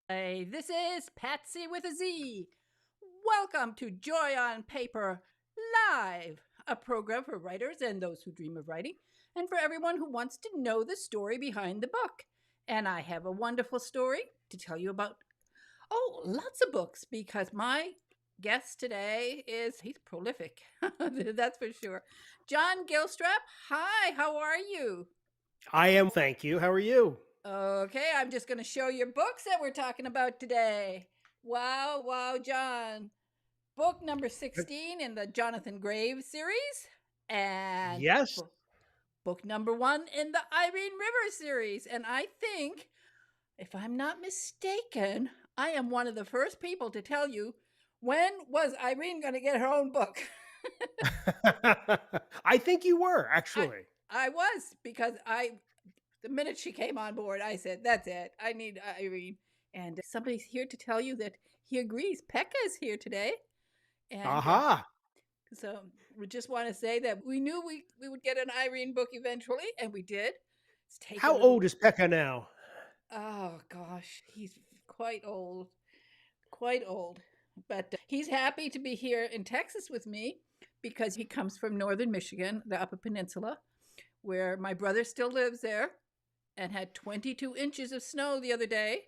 Hey, this is Patsy with a Z. Welcome to Joy on Paper Live, a program for writers and those who dream of writing, and for everyone who wants to know the story behind the book. And I have a wonderful story to tell you about. Oh, lots of books, because my guest today he's prolific. That's for sure. John Gilstrap, hi, how are you? I am, thank you. How are you? Okay, I'm just going to show your books that we're talking about today. Wow, wow, John. Book number 16 in the Jonathan Graves series, and Yes. book number 1 in the Irene Rivers series. And I think, if I'm not mistaken, I am one of the first people to tell you, when was Irene going to get her own book? I think you were, I actually. I was, because the minute she came on board, I said, "That's it. I need Irene." And somebody's here to tell you that he agrees. Pekka is here today, and Aha. so we just want to say that we knew we would get an Irene book eventually, and we did. It's taken How a little. old is Pekka now? Oh gosh, he's quite old, quite old. But he's happy to be here in Texas with me because he comes from northern Michigan, the Upper Peninsula, where my brother still lives there, and had 22 inches of snow the other day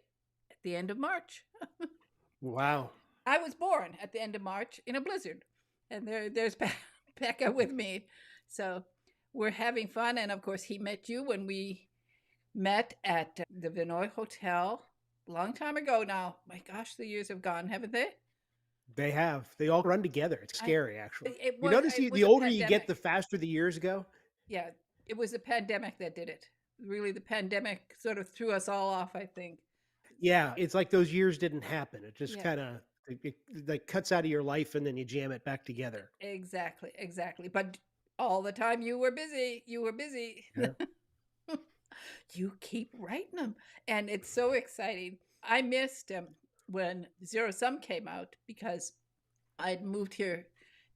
at the end of March. Wow. I was born at the end of March in a blizzard, and there's Becca with me. So we're having fun. And of course, he met you when we met at the Vinoy Hotel a long time ago now. My gosh, the years have gone, haven't they? They have. They all run together. It's I scary, actually. it You was notice it the was a older you get, pandemic. the faster the years go? Yeah, it was a pandemic that did it. Really, the pandemic sort of threw us all off, I think. Yeah, it's like those years didn't happen. It just Yeah, kind of like cuts out of your life and then you jam it back together. exactly, exactly. But all the time you were busy. You were busy. Yeah. You keep writing them, and it's so exciting. I missed when Zero Sum came out because I'd moved here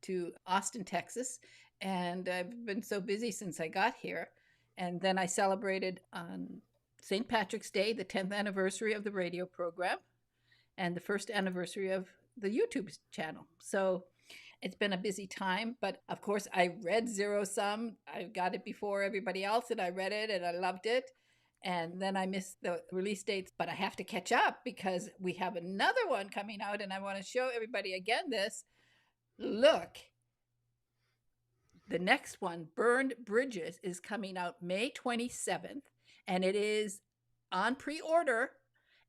to Austin, Texas, and I've been so busy since I got here. And then I celebrated on St. Patrick's Day, the 10th anniversary of the radio program, and the first anniversary of the YouTube channel. So it's been a busy time, but of course, I read Zero Sum. I got it before everybody else, and I read it and I loved it. And then I missed the release dates, but I have to catch up because we have another one coming out, and I want to show everybody again this. Look, the next one, Burned Bridges, is coming out May 27th, and it is on pre order.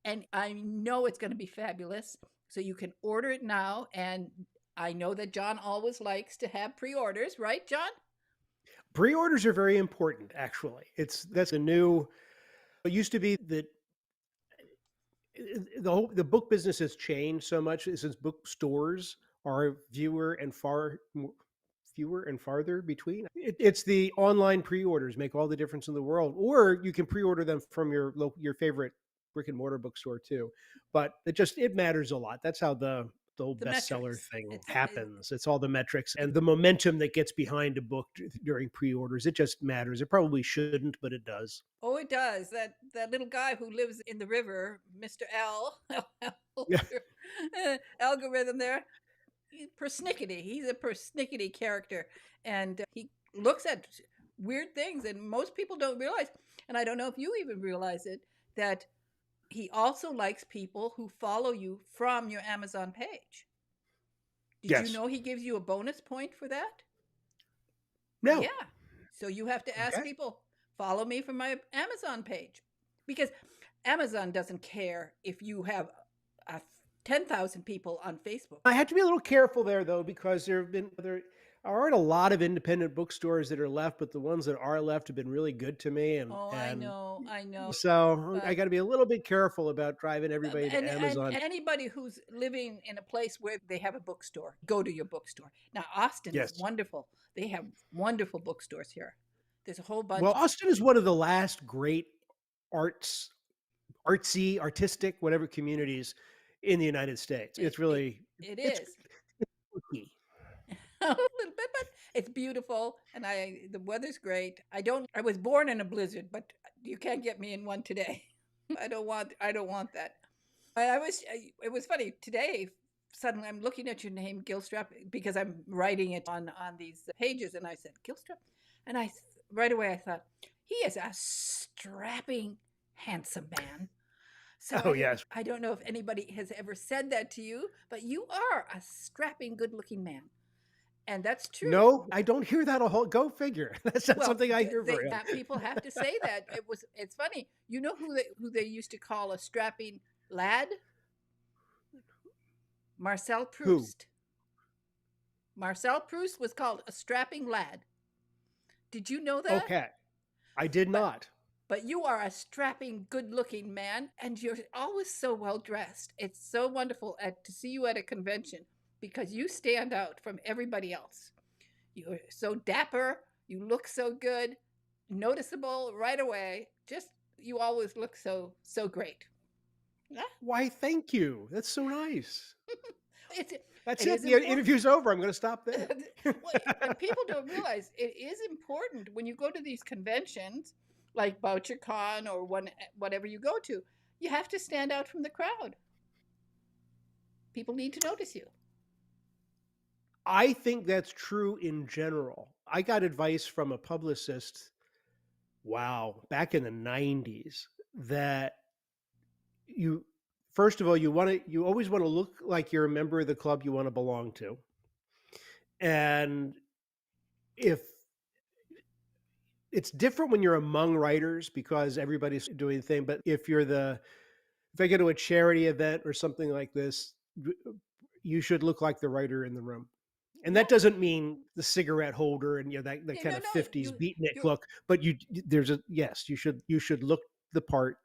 And I know it's going to be fabulous. So you can order it now. And I know that John always likes to have pre orders, right, John? Pre-orders are very important, actually. That's a new it used to be that the book business has changed so much since bookstores are fewer and farther between. It's the online pre-orders make all the difference in the world, or you can pre-order them from your favorite brick and mortar bookstore too. But it matters a lot. That's how the whole The bestseller metrics. thing It, happens. It's all the metrics and the momentum that gets behind a book during pre-orders. It just matters. It probably shouldn't, but it does. oh, it does. That little guy who lives in the river, Mr. L, Yeah. algorithm there, persnickety. He's a persnickety character, and he looks at weird things, and most people don't realize. And I don't know if you even realize it, that he also likes people who follow you from your Amazon page. Did you Yes. know he gives you a bonus point for that? No. Yeah. So you have to ask Okay. people, follow me from my Amazon page. Because Amazon doesn't care if you have 10,000 people on Facebook. I had to be a little careful there though, because there aren't a lot of independent bookstores that are left, but the ones that are left have been really good to me, Oh, I know. so I But got to be a little bit careful about driving everybody to and Amazon. anybody who's living in a place where they have a bookstore, go to your bookstore. Now Austin is Yes. wonderful. They have wonderful bookstores here. There's a whole Well, bunch. Austin is one of the last great arts, artistic, whatever communities in the United States. It, It's it, really it it's is quirky. a little bit, but it's beautiful, and the weather's great. I was born in a blizzard, but you can't get me in one today. I don't want that. It was funny today. Suddenly, I'm looking at your name, Gilstrap, because I'm writing it on these pages, and I said Gilstrap, and right away I thought he is a strapping, handsome man. So Oh yes. I don't know if anybody has ever said that to you, but you are a strapping, good-looking man, and that's true. No, I don't hear that a whole. Go figure. That's not Well, something I hear very often. people have to say that. It's funny. You know who they used to call a strapping lad? Marcel Who? Proust. Marcel Proust was called a strapping lad. Did you know that? Okay, I did But not. but you are a strapping, good-looking man, and you're always so well dressed. It's so wonderful to see you at a convention because you stand out from everybody else. You're so dapper. You look so good, noticeable right away. Just you always look so great. Yeah, Why? Thank you. That's so nice. it's That's it it. is The important. interview's over. I'm going to stop there. Well, and people don't realize it is important when you go to these conventions like BoucherCon or whatever you go to. You have to stand out from the crowd. People need to notice you. I think that's true in general. I got advice from a publicist, wow, back in the 90s, that you first of all you always want to look like you're a member of the club you want to belong to. And if it's different when you're among writers because everybody's doing the thing, but if I go to a charity event or something like this, you should look like the writer in the room. And Yeah. that doesn't mean the cigarette holder and that Yeah, kind no, of no. 50s You beatnik you look, but there's a yes, you should look the part.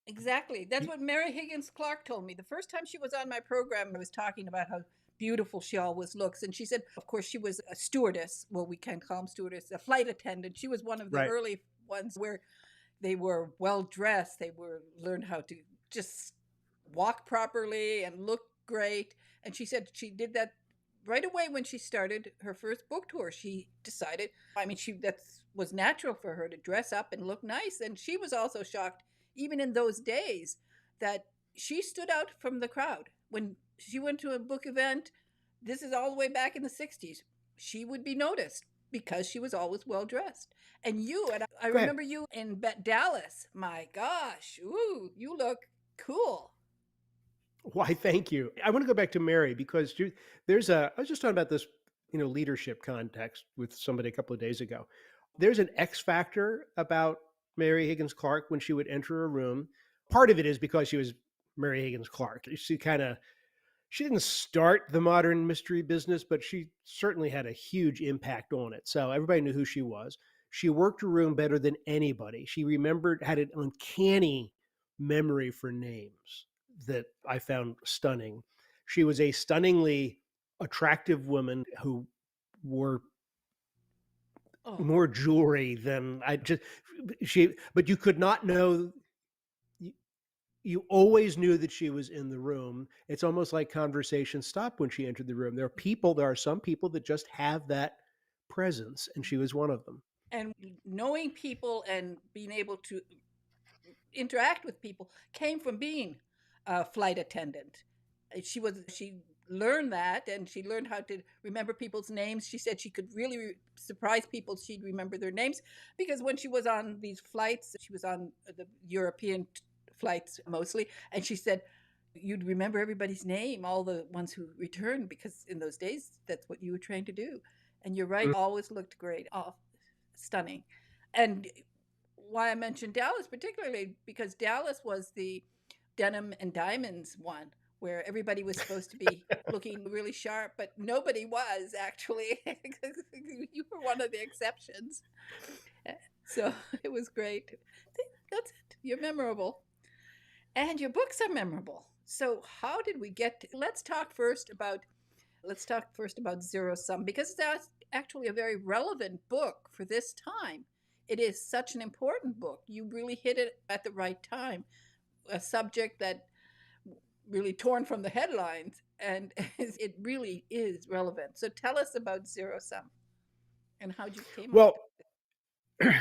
exactly. That's You- what Mary Higgins Clark told me. The first time she was on my program, I was talking about how beautiful she always looks. And she said, of course, she was a stewardess. Well, we can't call them stewardess, a flight attendant. She was one of the Right. early ones where they were well dressed. They were learned how to just walk properly and look great. And she said she did that right away when she started her first book tour. She decided, I mean, she that was natural for her to dress up and look nice. And she was also shocked, even in those days, that she stood out from the crowd. When she went to a book event, this is all the way back in the 60s, she would be noticed because she was always well dressed. And I Go ahead. remember you in Dallas. My gosh, ooh, you look cool. Why, thank you. I want to go back to Mary because I was just talking about this, leadership context with somebody a couple of days ago. There's an X factor about Mary Higgins Clark when she would enter a room. Part of it is because she was Mary Higgins Clark. She didn't start the modern mystery business, but she certainly had a huge impact on it. So everybody knew who she was. She worked a room better than anybody. She had an uncanny memory for names that I found stunning. She was a stunningly attractive woman who wore Oh, more jewelry than I just but you could not know, you always knew that she was in the room. It's almost like conversation stopped when she entered the room. There are some people that just have that presence, and she was one of them. and knowing people and being able to interact with people came from being a flight attendant. She learned that, and she learned how to remember people's names. She said she could really surprise people. She'd remember their names because when she was on these flights, she was on the European flights mostly, and she said you'd remember everybody's name, all the ones who returned, because in those days that's what you were trained to do. And you're right, Mm. always looked great. Oh, stunning. And why I mentioned Dallas particularly because Dallas was the denim and diamonds one where everybody was supposed to be looking really sharp, but nobody was actually. You were one of the exceptions. So it was great. That's it. You're memorable. And your books are memorable. So how did we get to, let's talk first about Zero Sum because that's actually a very relevant book for this time. It is such an important book. You really hit it at the right time. A subject that really torn from the headlines, and it really is relevant. So tell us about Zero Sum and how you came up with Well,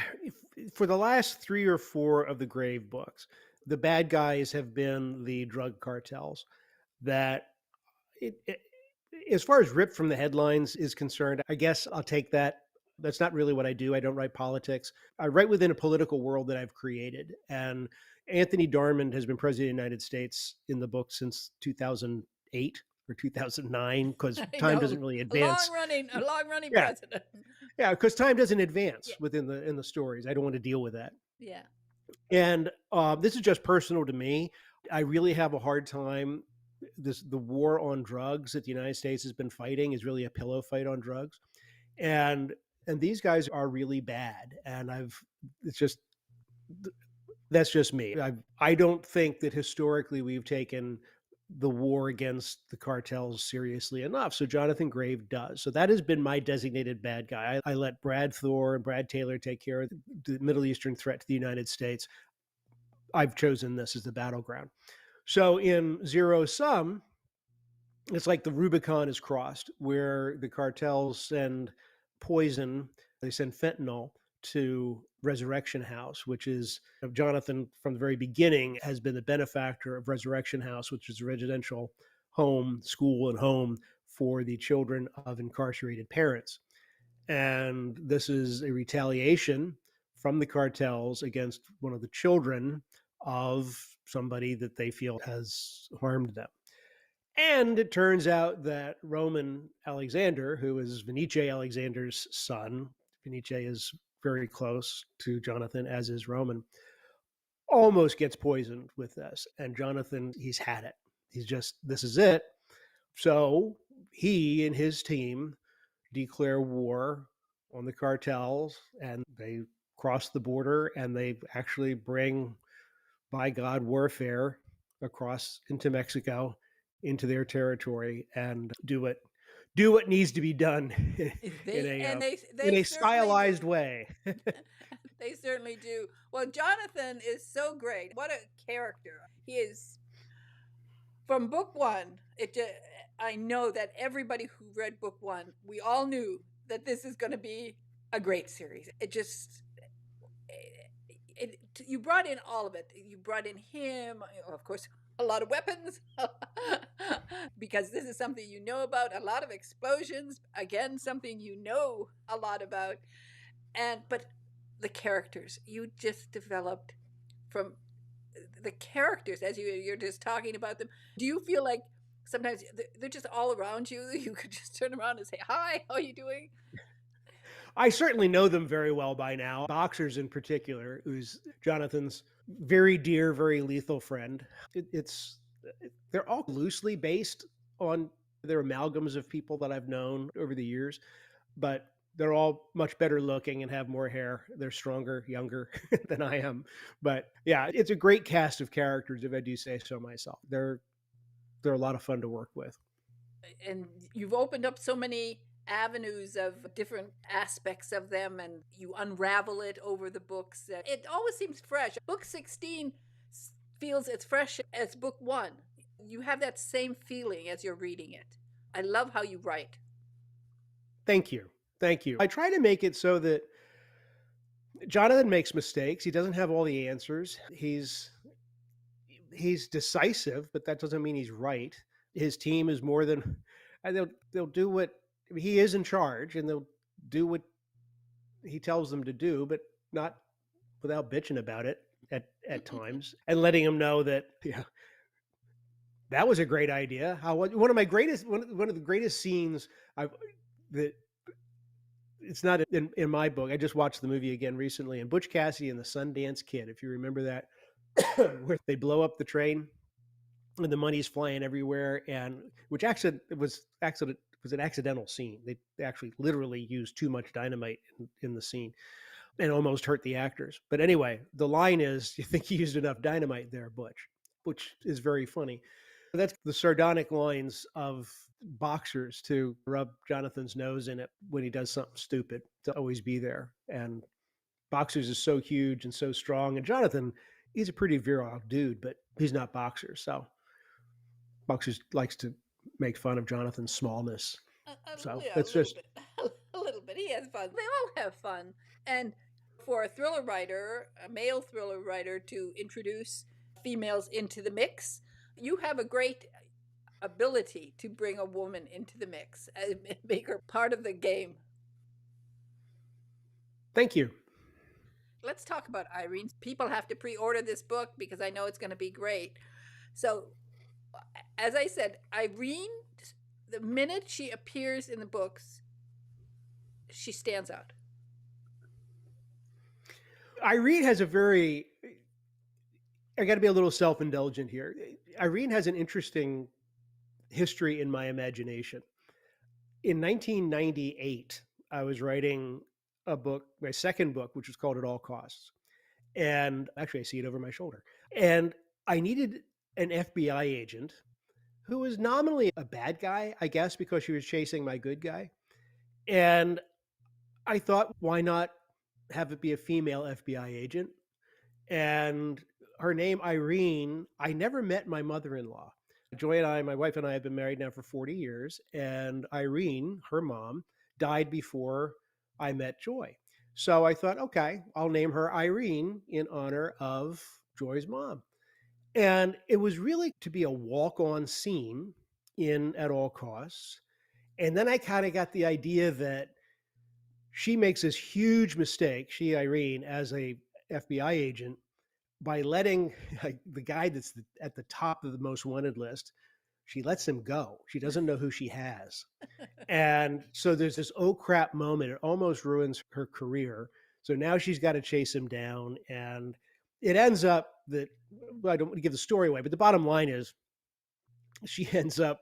for the last three or four of the Grave books, the bad guys have been the drug cartels. That it, as far as ripped from the headlines is concerned, I guess I'll take that. That's not really what I do. I don't write politics. I write within a political world that I've created. And Anthony Darmond has been president of the United States in the book since 2008 or 2009 because I time know, doesn't really a long advance. running, a long running Yeah, president. yeah, because time doesn't Yeah, advance within the in the stories. I don't want to deal with that. yeah. And this is just personal to me. I really have a hard time. The war on drugs that the United States has been fighting is really a pillow fight on drugs, and these guys are really bad. And I've it's just that's just me. I don't think that historically we've taken the war against the cartels seriously enough. So Jonathan Grave does. So that has been my designated bad guy. I let Brad Thor and Brad Taylor take care of the Middle Eastern threat to the United States. I've chosen this as the battleground. So in Zero Sum, it's like the Rubicon is crossed, where the cartels send poison, they send fentanyl to Resurrection House, which is Jonathan from the very beginning has been the benefactor of Resurrection House, which is a residential home, school, and home for the children of incarcerated parents. And this is a retaliation from the cartels against one of the children of somebody that they feel has harmed them. And it turns out that Roman Alexander, who is Venice Alexander's son, Venice is very close to Jonathan, as is Roman, almost gets poisoned with this. And Jonathan, he's had it. He's just, this is it. So he and his team declare war on the cartels and they cross the border and they actually bring, by God, warfare across into Mexico, into their territory, and do what needs to be done in They and in they a certainly stylized do. way. They certainly do. Well, Jonathan is so great. What a character. He is from book one. I know that everybody who read book one, we all knew that this is going to be a great series. It just you brought in all of it. You brought in him, of course, a lot of weapons, because this is something you know about. A lot of explosions, again, something you know a lot about. And but the characters you just developed from the characters as you're just talking about them. Do you feel like sometimes they're just all around you? You could just turn around and say, "Hi, how are you doing?" I certainly know them very well by now. Boxers in particular, who's Jonathan's very dear, very lethal friend. It's they're all loosely based on their amalgams of people that I've known over the years, but they're all much better looking and have more hair. They're stronger, younger than I am. But yeah, it's a great cast of characters, if I do say so myself. They're a lot of fun to work with. And you've opened up so many avenues of different aspects of them, and you unravel it over the books. It always seems fresh. Book 16 feels as fresh as book 1. You have that same feeling as you're reading it. I love how you write. Thank you. Thank you. I try to make it so that Jonathan makes mistakes. He doesn't have all the answers. He's decisive, but that doesn't mean he's right. His team is more than and they'll do what I mean, he is in charge, and they'll do what he tells them to do, but not without bitching about it at times and letting him know that yeah, that was a great idea. How one of my greatest one of the greatest scenes I've that it's not in my book. I just watched the movie again recently, and Butch Cassidy and the Sundance Kid, if you remember that, where they blow up the train and the money's flying everywhere, and which accident was an accidental scene. They actually literally used too much dynamite in the scene and almost hurt the actors. But anyway, the line is, "You think you used enough dynamite there, Butch?" Which is very funny. That's the sardonic lines of boxers to rub Jonathan's nose in it when he does something stupid, to always be there. And boxers is so huge and so strong. And Jonathan, he's a pretty virile dude, but he's not boxers. So boxers likes to make fun of Jonathan's smallness. So Yeah, a that's little just bit. A little bit. He has fun. They all have fun. And for a thriller writer, a male thriller writer, to introduce females into the mix. You have a great ability to bring a woman into the mix and make her part of the game. Thank you. Let's talk about Irene. People have to pre order this book because I know it's going to be great. So, as I said, Irene, the minute she appears in the books, she stands out. Irene has a very, I got to be a little self indulgent here. Irene has an interesting history in my imagination. In 1998, I was writing a book, my second book, which was called At All Costs. And actually, I see it over my shoulder. And I needed an FBI agent who was nominally a bad guy, I guess, because she was chasing my good guy. And I thought, why not have it be a female FBI agent? And her name, Irene, I never met my mother in law. Joy and I, my wife and I, have been married now for 40 years. And Irene, her mom, died before I met Joy. So I thought, okay, I'll name her Irene in honor of Joy's mom. And it was really to be a walk on scene in At All Costs. And then I kind of got the idea that she makes this huge mistake, she, Irene, as a FBI agent, by letting the guy that's at the top of the most wanted list, she lets him go. She doesn't know who she has. And so there's this oh crap moment. It almost ruins her career. So now she's got to chase him down. And it ends up that, well, I don't want to give the story away, but the bottom line is she ends up,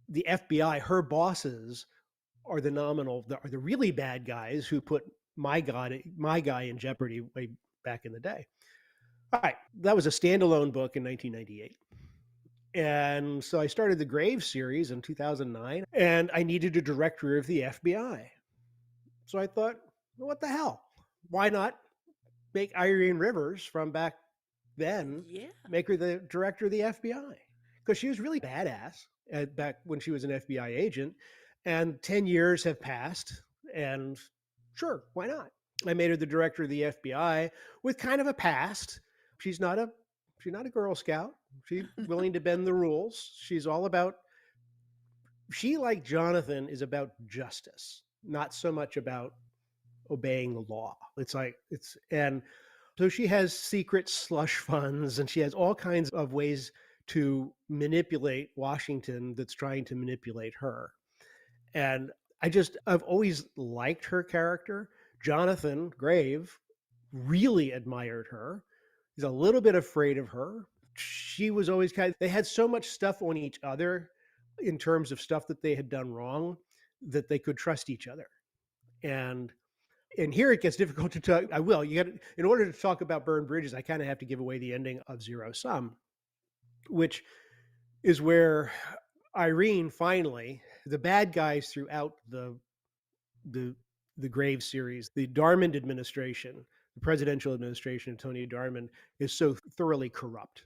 the FBI, her bosses, are the nominal, are the really bad guys who put my guy in jeopardy way back in the day. All right, that was a standalone book in 1998. And so I started the Grave series in 2009, and I needed a director of the FBI. So I thought, well, what the hell? Why not make Irene Rivers from back then, Yeah. make her the director of the FBI? Because she was really badass back when she was an FBI agent. And 10 years have passed, and sure, why not? I made her the director of the FBI with kind of a past. She's not a she's not a Girl Scout. She's willing to bend the rules. She's all about, she, like Jonathan, is about justice, not so much about obeying the law. It's like it's and so she has secret slush funds and she has all kinds of ways to manipulate Washington that's trying to manipulate her. And I've always liked her character. Jonathan Grave really admired her. He's a little bit afraid of her. She was always they had so much stuff on each other in terms of stuff that they had done wrong that they could trust each other. And here it gets difficult to talk. I will. You got in order to talk about Burned Bridges, I kind of have to give away the ending of Zero Sum, which is where Irene finally, the bad guys throughout the the Grave series, the Darmond administration, the presidential administration of Tony Darmond is so thoroughly corrupt.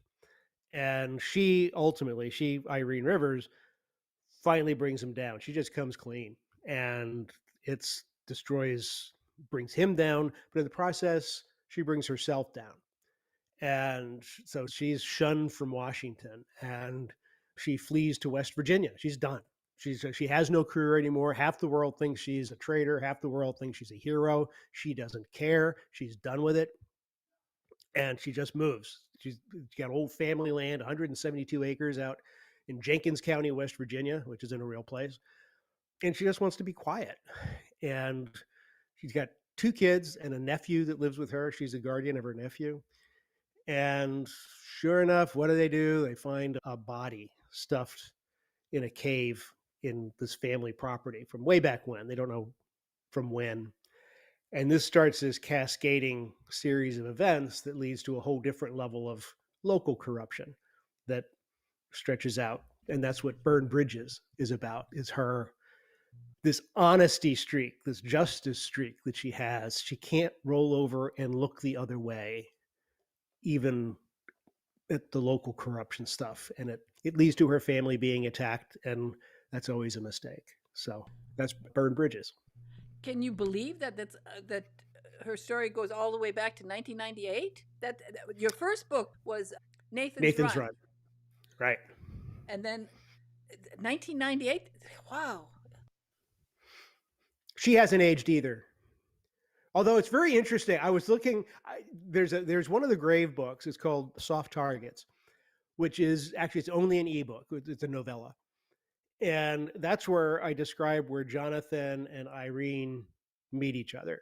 And she ultimately, Irene Rivers, finally brings him down. She just comes clean and it's destroys, brings him down, but in the process, she brings herself down. And so she's shunned from Washington and she flees to West Virginia. She's done. She has no career anymore. Half the world thinks she's a traitor. Half the world thinks she's a hero. She doesn't care. She's done with it. And she just moves. She's got old family land, 172 acres out in Jenkins County, West Virginia, which isn't a real place. And she just wants to be quiet. And she's got two kids and a nephew that lives with her. She's a guardian of her nephew. And sure enough, what do? They find a body stuffed in a cave in this family property from way back when. They don't know from when. And this starts this cascading series of events that leads to a whole different level of local corruption that stretches out. And that's what Burned Bridges is about, is her, this honesty streak, this justice streak that she has. She can't roll over and look the other way, even at the local corruption stuff. And it leads to her family being attacked. And that's always a mistake. So that's Burned Bridges. Can you believe that her story goes all the way back to 1998? That your first book was Nathan's Nathan's Run. Run. Right. And then 1998. Wow. She hasn't aged either. Although it's very interesting. I was looking. There's one of the Grave books. It's called Soft Targets, which is actually it's only an ebook. It's a novella, and that's where I describe where Jonathan and Irene meet each other.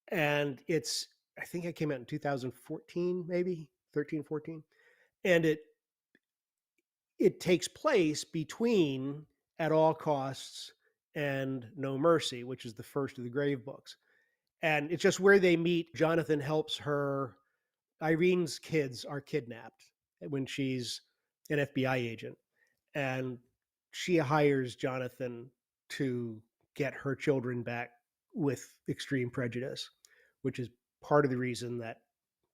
And it's I think it came out in 2014, maybe 13, 14, and it takes place between At All Costs and No Mercy, which is the first of the Grave books. And it's just where they meet. Jonathan helps her. Irene's kids are kidnapped when she's an FBI agent, and she hires Jonathan to get her children back with extreme prejudice, which is part of the reason that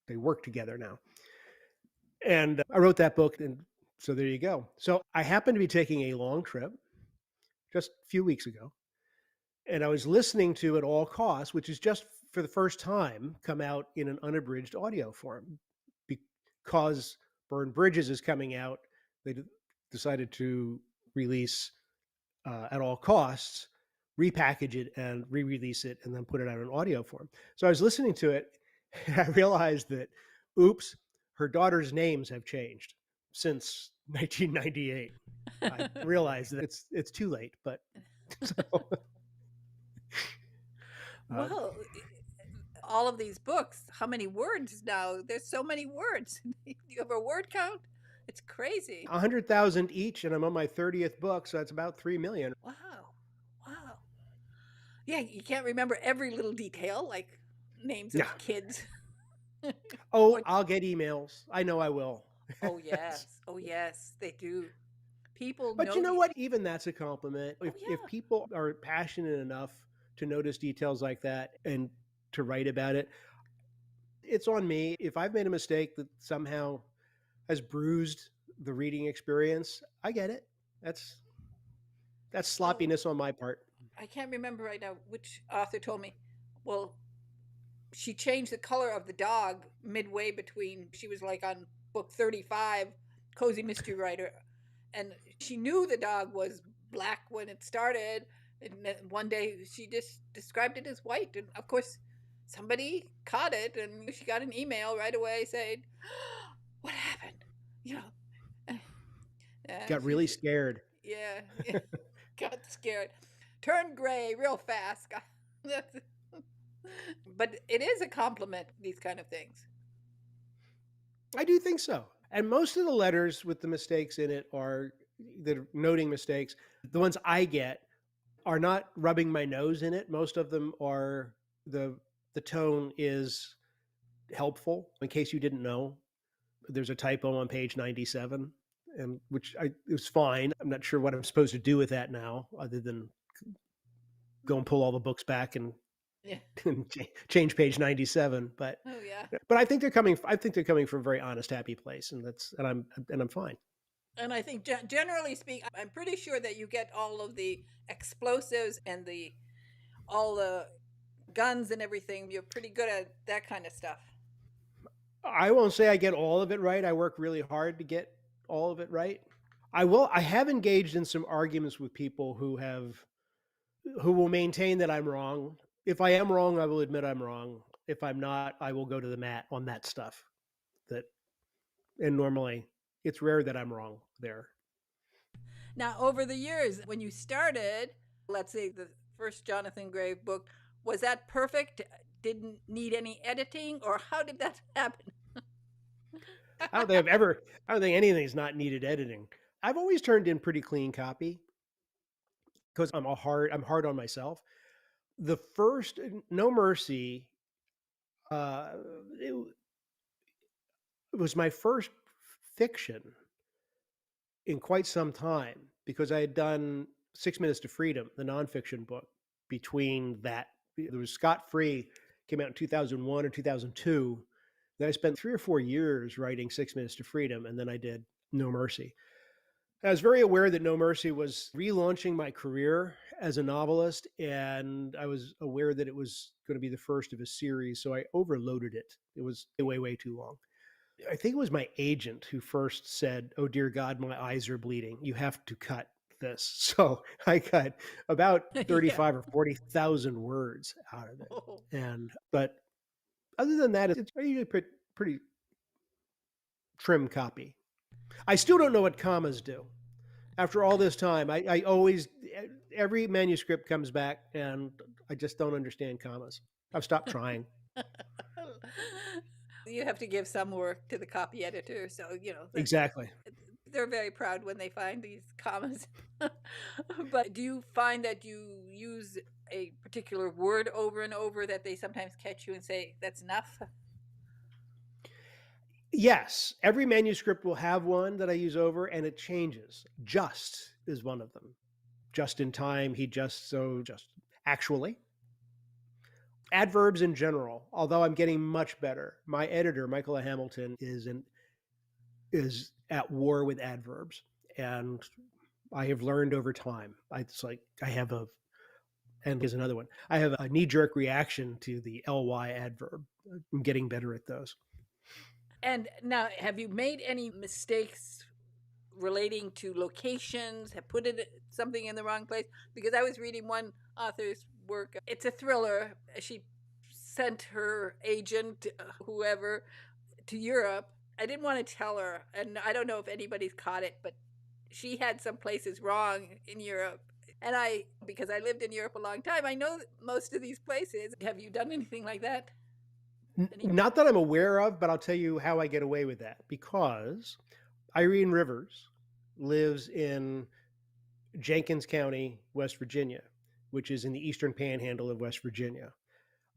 they work together now. And I wrote that book, and so there you go. So I happened to be taking a long trip just a few weeks ago, and I was listening to At All Costs, which is just for the first time come out in an unabridged audio form because Burn Bridges is coming out. They decided to release At All Costs, repackage it and re-release it, and then put it out in audio form. So I was listening to it, and I realized that, oops, her daughter's names have changed since 1998. I realized that it's too late, but so, uh, Well, all of these books, how many words now? There's so many words. Do you have a word count? It's crazy. 100,000 each, and I'm on my 30th book, so that's about 3 million. Wow. Wow. Yeah, you can't remember every little detail, like names Yeah. of kids. Oh, Or, I'll get emails. I know I will. oh, yes. Oh, yes, they do. People But you know know the. what? Even that's a compliment. Oh, If yeah. people are passionate enough to notice details like that and to write about it, it's on me. If I've made a mistake that somehow has bruised the reading experience, I get it. That's that's Well, sloppiness on my part. I can't remember right now which author told me. Well, she changed the color of the dog midway between she was like on book 35, cozy mystery writer, and she knew the dog was black when it started, and then one day she just described it as white, and of course somebody caught it, and she got an email right away saying, what happened, you know. And Got really she, scared. yeah, got scared, turned gray real fast. But it is a compliment, these kind of things. I do think so. And most of the letters with the mistakes in it are that are noting mistakes. The ones I get are not rubbing my nose in it. Most of them are the the tone is helpful. In case you didn't know, there's a typo on page 97, and which I it was fine. I'm not sure what I'm supposed to do with that now, other than go and pull all the books back and, Yeah. and change page 97. Oh yeah. But I think they're coming. I think they're coming from a very honest, happy place, and I'm fine. And I think generally speaking, I'm pretty sure that you get all of the explosives and the all the guns and everything. You're pretty good at that kind of stuff. I won't say I get all of it right. I work really hard to get all of it right. I will. I have engaged in some arguments with people who will maintain that I'm wrong. If I am wrong, I will admit I'm wrong. If I'm not, I will go to the mat on that stuff. That and normally it's rare that I'm wrong there. Now, over the years, when you started, let's say the first Jonathan Grave book, was that perfect? Didn't need any editing, or how did that happen? I don't think I've ever. I don't think anything's not needed editing. I've always turned in pretty clean copy because I'm hard on myself. The first No Mercy, uh, it, it was my first fiction in quite some time because I had done 6 Minutes to Freedom, the nonfiction book. Between that, there was Scot Free, came out in 2001 or 2002. Then I spent 3 or 4 years writing 6 Minutes to Freedom, and then I did No Mercy. I was very aware that No Mercy was relaunching my career as a novelist, and I was aware that it was going to be the first of a series, so I overloaded it. It was way, way too long. I think it was my agent who first said, "Oh dear God, my eyes are bleeding. You have to cut this." So I cut about Yeah. 35 or 40,000 words out of it. Oh. And but other than that, it's usually pretty trim copy. I still don't know what commas do. After all this time, I always every manuscript comes back and I just don't understand commas. I've stopped trying. You have to give some work to the copy editor, so that Exactly. they're very proud when they find these commas. But do you find that you use a particular word over and over that they sometimes catch you and say, that's enough? Yes, every manuscript will have one that I use over and it changes. Just is one of them. Just in time, he just so just. Actually, adverbs in general, although I'm getting much better. My editor, Michael Hamilton, is at war with adverbs. And I have learned over time. It's like I have a and here's another one. I have a knee jerk reaction to the ly adverb. I'm getting better at those. And now, have you made any mistakes relating to locations? Have put something in the wrong place? Because I was reading one author's work. It's a thriller. She sent her agent, whoever, to Europe. I didn't want to tell her, and I don't know if anybody's caught it, but she had some places wrong in Europe. And because I lived in Europe a long time, I know most of these places. Have you done anything like that? Not that I'm aware of, but I'll tell you how I get away with that. Because Irene Rivers lives in Jenkins County, West Virginia, which is in the eastern panhandle of West Virginia.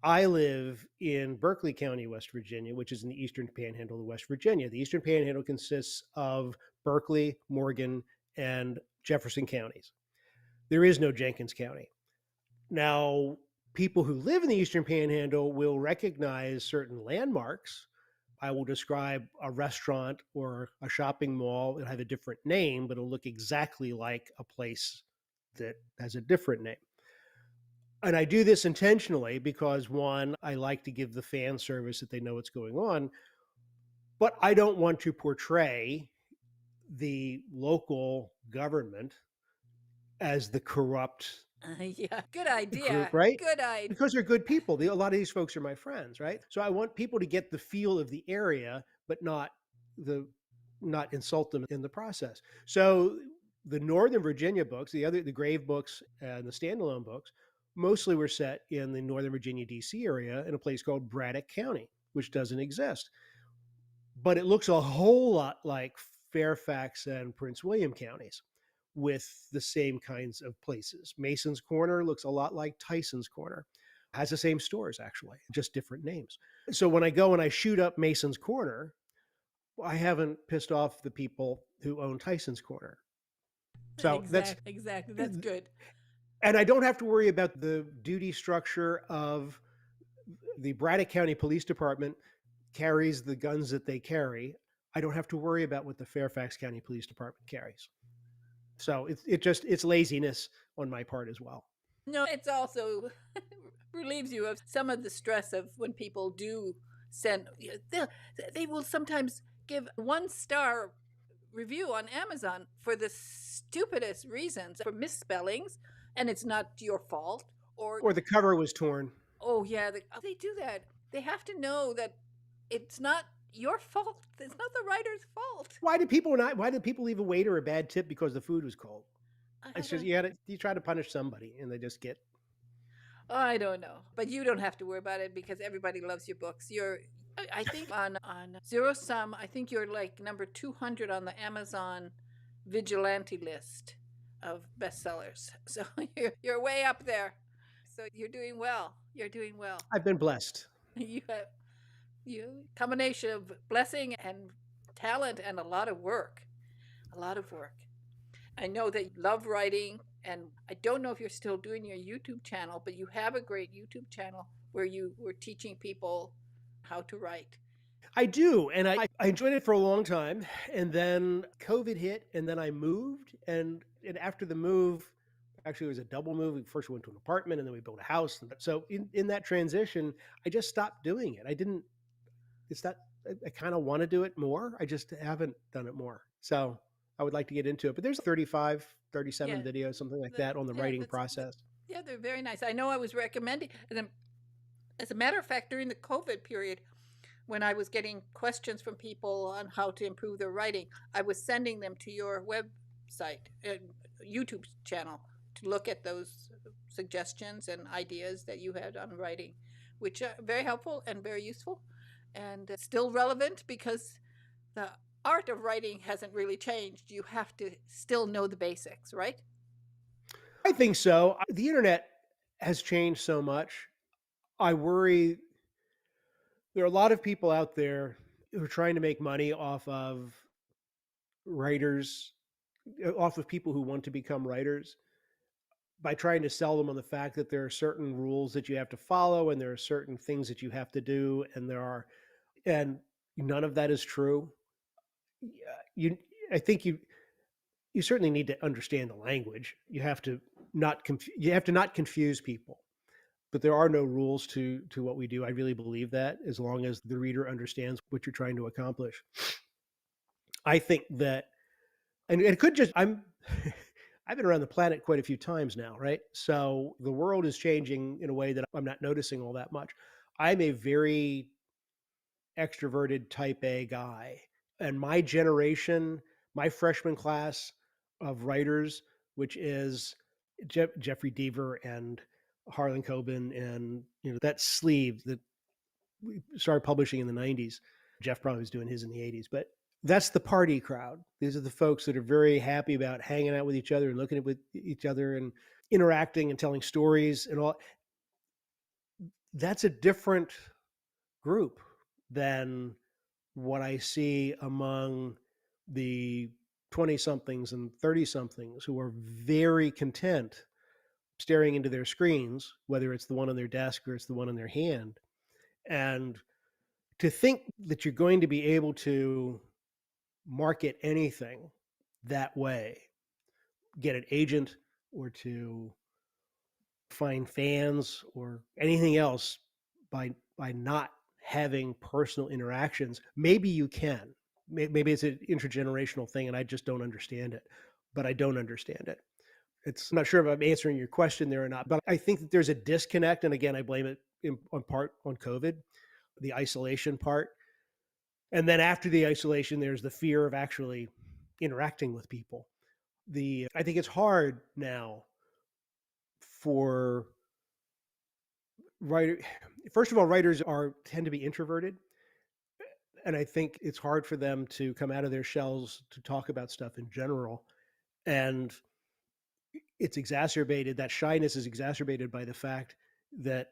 I live in Berkeley County, West Virginia, which is in the eastern panhandle of West Virginia. The eastern panhandle consists of Berkeley, Morgan, and Jefferson counties. There is no Jenkins County. Now, people who live in the eastern panhandle will recognize certain landmarks. I will describe a restaurant or a shopping mall. It'll have a different name, but it'll look exactly like a place that has a different name. And I do this intentionally because one, I like to give the fan service that they know what's going on, but I don't want to portray the local government as the corrupt Yeah, good group, idea. right? Good idea. Because they're good people. A lot of these folks are my friends, right? So I want people to get the feel of the area, but the not insult them in the process. So the Northern Virginia books, the Grave books and the standalone books, mostly were set in the Northern Virginia D.C. area in a place called Braddock County, which doesn't exist. But it looks a whole lot like Fairfax and Prince William counties with the same kinds of places. Mason's Corner looks a lot like Tyson's Corner. Has the same stores, actually, just different names. So when I go and I shoot up Mason's Corner, I haven't pissed off the people who own Tyson's Corner. So that's, Exactly. Exactly. That's good. and I don't have to worry about the duty structure of the Braddock County Police Department carries the guns that they carry. I don't have to worry about what the Fairfax County Police Department carries. So it's laziness on my part as well. No, it's also relieves you of some of the stress of when people do send. They will sometimes give 1-star review on Amazon for the stupidest reasons, for misspellings, and it's not your fault. Or, Or the cover was torn. oh yeah, they do that. They have to know that it's not your fault. It's not the writer's fault. Why did people leave a waiter a bad tip because the food was cold? I It's just don't. you try to punish somebody and they just get. I don't know, but you don't have to worry about it because everybody loves your books. I think on Zero Sum, I think you're like number 200 on the Amazon vigilante list of bestsellers. So you're way up there. So you're doing well. You're doing well. I've been blessed. You have you combination of blessing and talent and a lot of work. A lot of work. I know that you love writing, and I don't know if you're still doing your YouTube channel, but you have a great YouTube channel where you were teaching people how to write. I do, and I enjoyed it for a long time, and then COVID hit, and then I moved, and after the move, actually it was a double move. We first went to an apartment, and then we built a house. And so in that transition, I just stopped doing it. I didn't. It's not. I kind of want to do it more. I just haven't done it more. So I would like to get into it. But there's 35, 37 Yeah, videos, something like that on the yeah, writing process. yeah, they're very nice. I know I was recommending, and as a matter of fact, during the COVID period, when I was getting questions from people on how to improve their writing, I was sending them to your website and YouTube channel to look at those suggestions and ideas that you had on writing, which are very helpful and very useful and still relevant because the art of writing hasn't really changed. You have to still know the basics, right? I think so. The internet has changed so much. I worry there are a lot of people out there who are trying to make money off of writers, off of people who want to become writers by trying to sell them on the fact that there are certain rules that you have to follow and there are certain things that you have to do and none of that is true. You I think you certainly need to understand the language. You have to not confuse people. But there are no rules to what we do. I really believe that as long as the reader understands what you're trying to accomplish. I think that and it could just I'm I've been around the planet quite a few times now, right? So the world is changing in a way that I'm not noticing all that much. I'm a very extroverted type A guy. And my generation, my freshman class of writers, which is Jeffrey Deaver and Harlan Coben and that sleeve that we started publishing in the 90s. Jeff probably was doing his in the 80s, but that's the party crowd. These are the folks that are very happy about hanging out with each other and looking at with each other and interacting and telling stories and all. That's a different group than what I see among the 20 somethings and 30 somethings who are very content staring into their screens, whether it's the one on their desk or it's the one in their hand. And to think that you're going to be able to market anything that way, get an agent or to find fans or anything else by not having personal interactions, maybe you can. Maybe it's an intergenerational thing and I just don't understand it, but I don't understand it. I'm not sure if I'm answering your question there or not, but I think that there's a disconnect. And again, I blame it on part on COVID, the isolation part. And then after the isolation, there's the fear of actually interacting with people. I think it's hard now for writer. First of all, writers are tend to be introverted, and I think it's hard for them to come out of their shells to talk about stuff in general. And it's exacerbated. That shyness is exacerbated by the fact that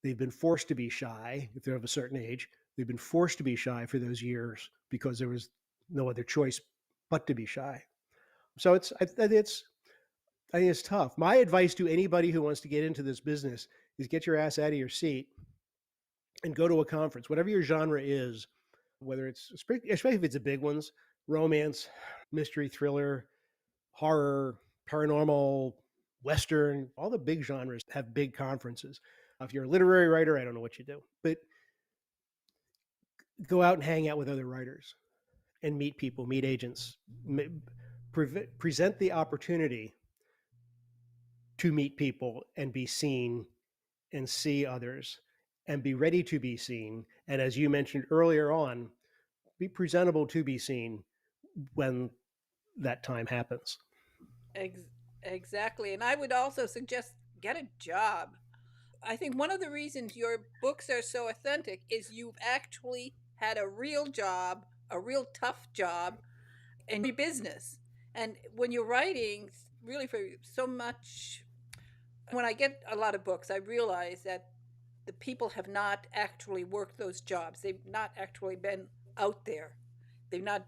they've been forced to be shy if they're of a certain age. They've been forced to be shy for those years because there was no other choice but to be shy. So I think it's tough. My advice to anybody who wants to get into this business is get your ass out of your seat and go to a conference, whatever your genre is, whether it's, especially if it's a big ones, romance, mystery, thriller, horror, paranormal, Western, all the big genres have big conferences. If you're a literary writer, I don't know what you do, but go out and hang out with other writers and meet people, meet agents, present the opportunity to meet people and be seen and see others and be ready to be seen. And as you mentioned earlier on, be presentable to be seen when that time happens. Ex- exactly. And I would also suggest get a job. I think one of the reasons your books are so authentic is you've actually had a real job, a real tough job, and business. And when you're writing, really for so much, when I get a lot of books, I realize that the people have not actually worked those jobs. They've not actually been out there. They've not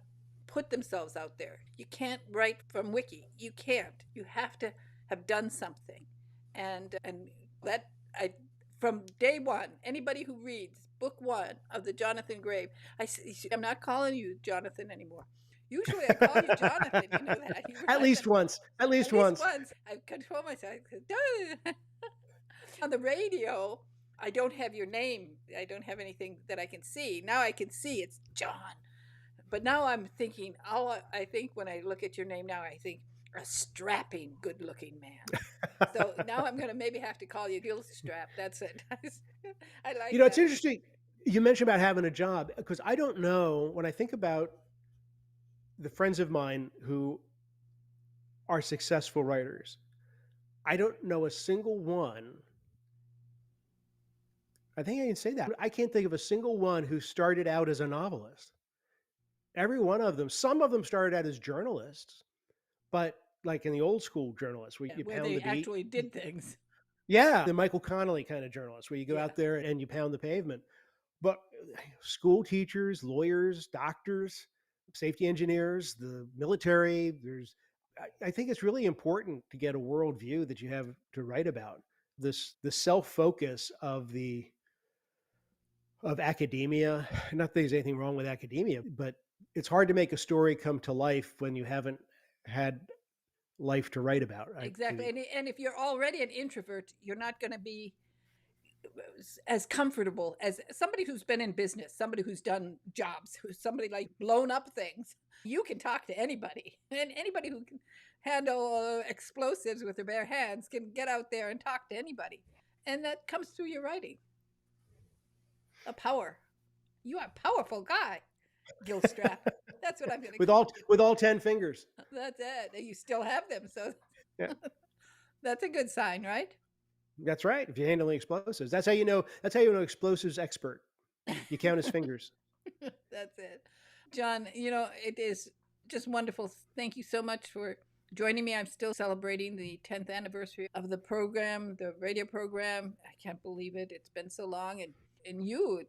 put themselves out there. You can't write from wiki. You can't. You have to have done something. And that I from day one, anybody who reads book one of the Jonathan Grave, I'm not calling you Jonathan anymore. Usually I call you Jonathan. You know that. You At realize least that once. At at least least once. once. I control myself. On the radio, I don't have your name. I don't have anything that I can see. Now I can see it's John. But now I'm thinking, I think when I look at your name now, I think a strapping, good looking man. So now I'm going to maybe have to call you Gilstrap. That's it. I like It's that. interesting. You mentioned about having a job because I don't know when I think about the friends of mine who are successful writers. I don't know a single one. I think I can say that. I can't think of a single one who started out as a novelist. Every one of them, some of them started out as journalists, but like in the old school journalists where Yeah, you where pound they the beat. actually did things. Yeah, the Michael Connolly kind of journalists where you go Yeah, out there and you pound the pavement. But school teachers, lawyers, doctors, safety engineers, the military, I think it's really important to get a worldview that you have to write about. The self focus of academia. Not that there's anything wrong with academia, but it's hard to make a story come to life when you haven't had life to write about. exactly. And if you're already an introvert, you're not going to be as comfortable as somebody who's been in business, somebody who's done jobs, who's somebody like blown up things. You can talk to anybody, and anybody who can handle explosives with their bare hands can get out there and talk to anybody. And that comes through your writing. A power. You are a powerful guy, Gilstrap. That's what I'm going to call you. With all 10 fingers. That's it. You still have them, so Yeah. that's a good sign, right? That's right. If you're handling explosives, that's how you know. That's how you know explosives expert. You count his fingers. That's it. John, it is just wonderful. Thank you so much for joining me. I'm still celebrating the 10th anniversary of the program, the radio program. I can't believe it. It's been so long. And you,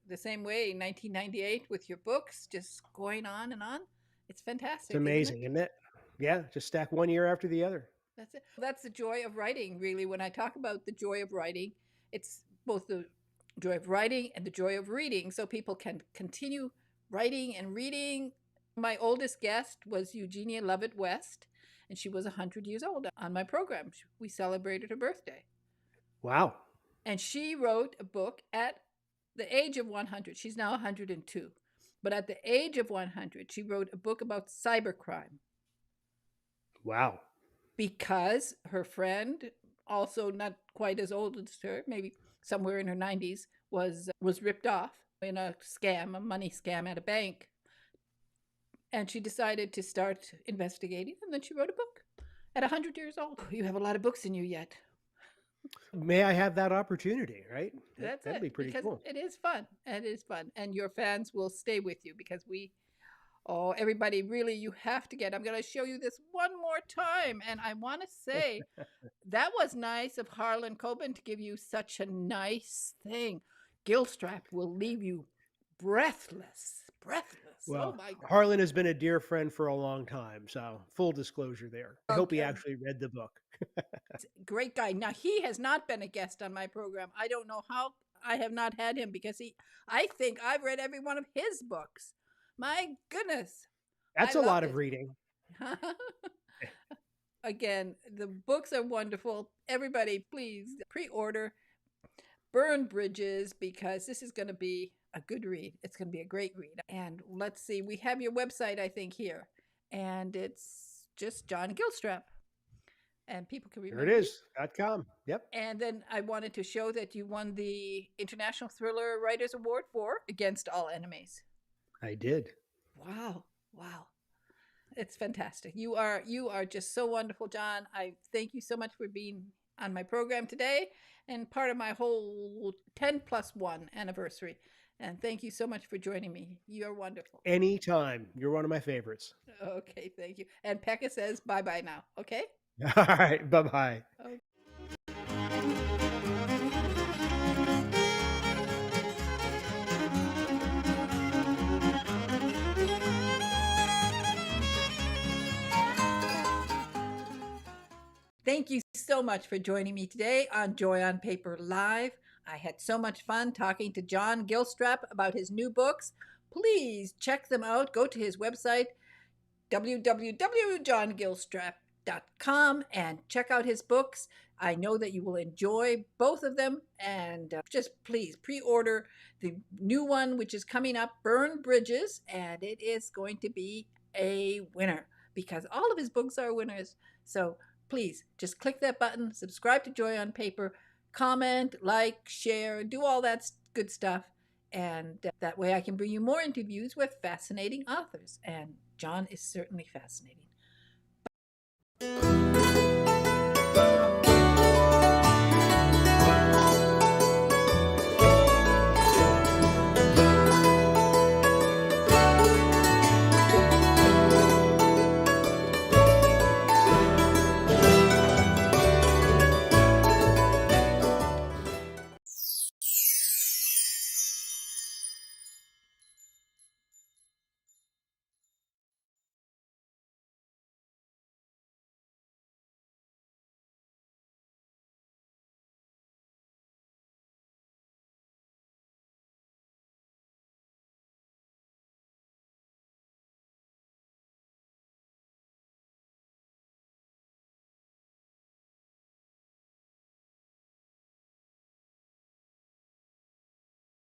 the same way, 1998 with your books, just going on and on. It's It's fantastic, isn't it? amazing, isn't it? Yeah, just stack one year after the other. That's it. That's the joy of writing, really. When I talk about the joy of writing, it's both the joy of writing and the joy of reading, so people can continue writing and reading. My oldest guest was Eugenia Lovett West, and she was 100 years old on my program. We celebrated her birthday. Wow. And she wrote a book at the age of 100. She's now 102. But at the age of 100, she wrote a book about cybercrime. Wow. Because her friend, also not quite as old as her, maybe somewhere in her 90s, was ripped off in a money scam at a bank. And she decided to start investigating, and then she wrote a book at 100 years old. You have a lot of books in you yet. May I have that opportunity, right? That'd be pretty because cool. it is fun. It is fun. And your fans will stay with you because everybody, really, you have to get. I'm going to show you this one more time. And I want to say that was nice of Harlan Coben to give you such a nice thing. Gilstrap will leave you breathless. Well, Oh my God. Harlan has been a dear friend for a long time, so full disclosure there. I hope he Okay. actually read the book. Great guy. Now, he has not been a guest on my program. I don't know how I have not had him because I think I've read every one of his books. My goodness. That's I a lot loved of it. reading. Again, the books are wonderful. Everybody, please pre-order Burn Bridges because this is going to be a good read. It's going to be a great read. And let's see, we have your website, I think, here. And it's just John Gilstrap. And people can There remember it you. is. .com. Yep. And then I wanted to show that you won the International Thriller Writers Award for Against All Enemies. I did. Wow. Wow. It's fantastic. You are just so wonderful, John. I thank you so much for being on my program today and part of my whole 10+1 anniversary. And thank you so much for joining me. You're wonderful. Anytime. You're one of my favorites. Okay, thank you. And Pekka says bye-bye now, okay? All right. Bye-bye. Okay. Thank you so much for joining me today on Joy on Paper Live. I had so much fun talking to John Gilstrap about his new books. Please check them out. Go to his website, www.johngilstrap.com. com and check out his books. I know that you will enjoy both of them. And just please pre order the new one, which is coming up, Burn Bridges. And it is going to be a winner because all of his books are winners. So please just click that button, subscribe to Joy on Paper, comment, like, share, do all that good stuff. And that way I can bring you more interviews with fascinating authors. And John is certainly fascinating.